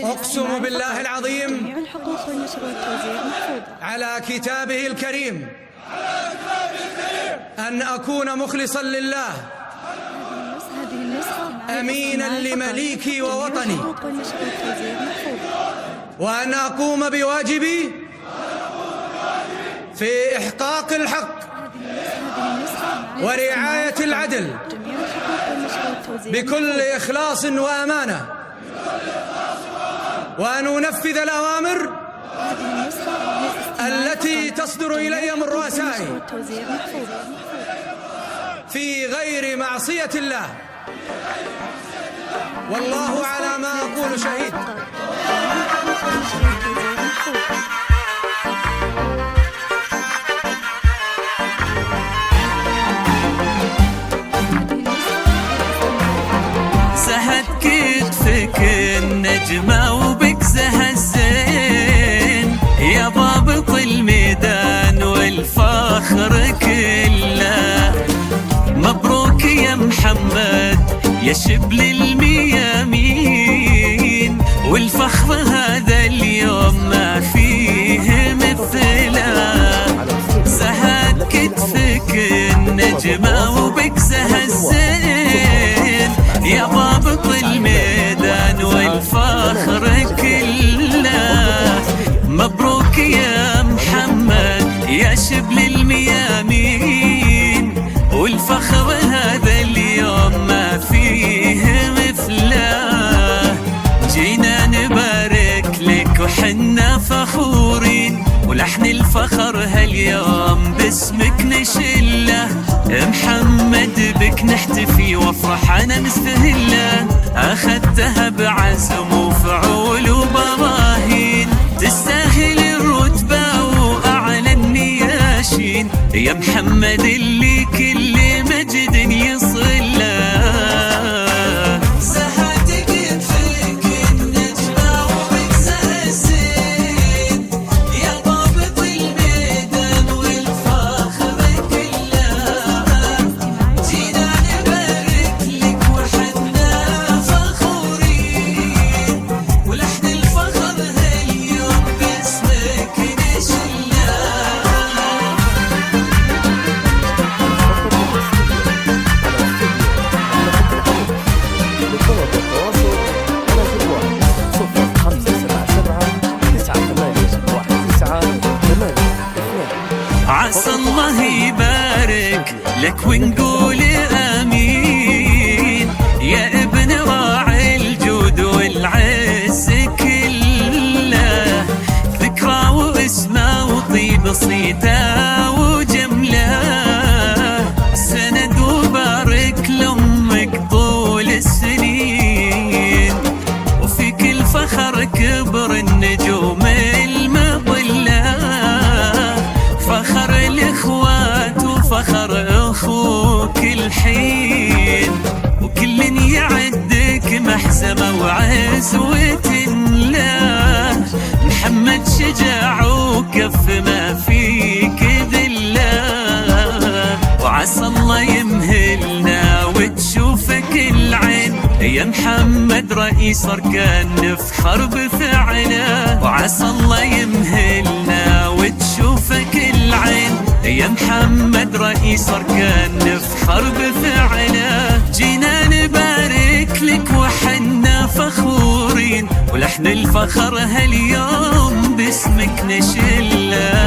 أقسم بالله العظيم جميع الحقوق والنشر والتوزيع محفوظة على كتابه الكريم أن أكون مخلصا لله هذه النسخة أمينا لمليكي ووطني، جميع الحقوق والنشر والتوزيع محفوظة، وأن أقوم بواجبي في إحقاق الحق ورعاية العدل جميع الحقوق والنشر والتوزيع بكل إخلاص وأمانة، وأن أنفذ الأوامر التي تصدر إلي من رؤسائي والتوزيع محفوظة في غير معصية الله، والله على ما أقول شهيد. زهد كتفك النجمة وبك زهى الزين، يا ضابط الميدان والفخر كله، مبروك يا محمد يا شبل الميامين، والفخر هذا اليوم ما فيه مثله. زهد كتفك النجمة وبك زهى الزين، يا ضابط الميدان والفخر كله، مبروك يا محمد يا شبل الميامين، والفخر هذا اليوم ما فيه مثله. جينا نبارك لك وحنا فخورين، ولحن الفخر هاليوم باسمك نشله. محمد بك نحتفي وافرح انا مستهله، اخذتها بعزم وفعول وبراهين، تستاهل الرتبه واعلى النياشين، يا محمد اللي كل مجد يصله. عسى الله يبارك لك ونقول امين، يا ابن راعي الجود والعز كله، ذكرى واسمه وطيب صيته وجمله، سند وبارك لامك طول السنين، وفي كل فخر كبر النجوم المظله، فخر الاخوات وفخر اخوك الحين، وكل يعدك محزمه وعزوه له، محمد شجاع وكف ما فيك ذله، وعسى الله يمهلنا وتشوفك العين، يا محمد رئيس اركان نفخر بفعله، وعسى الله يمهلنا وتشوفك العين، يا محمد رئيس اركان نفخر بفعله. جينا نبارك لك وحنا فخورين، ولحن الفخر هاليوم باسمك نشله.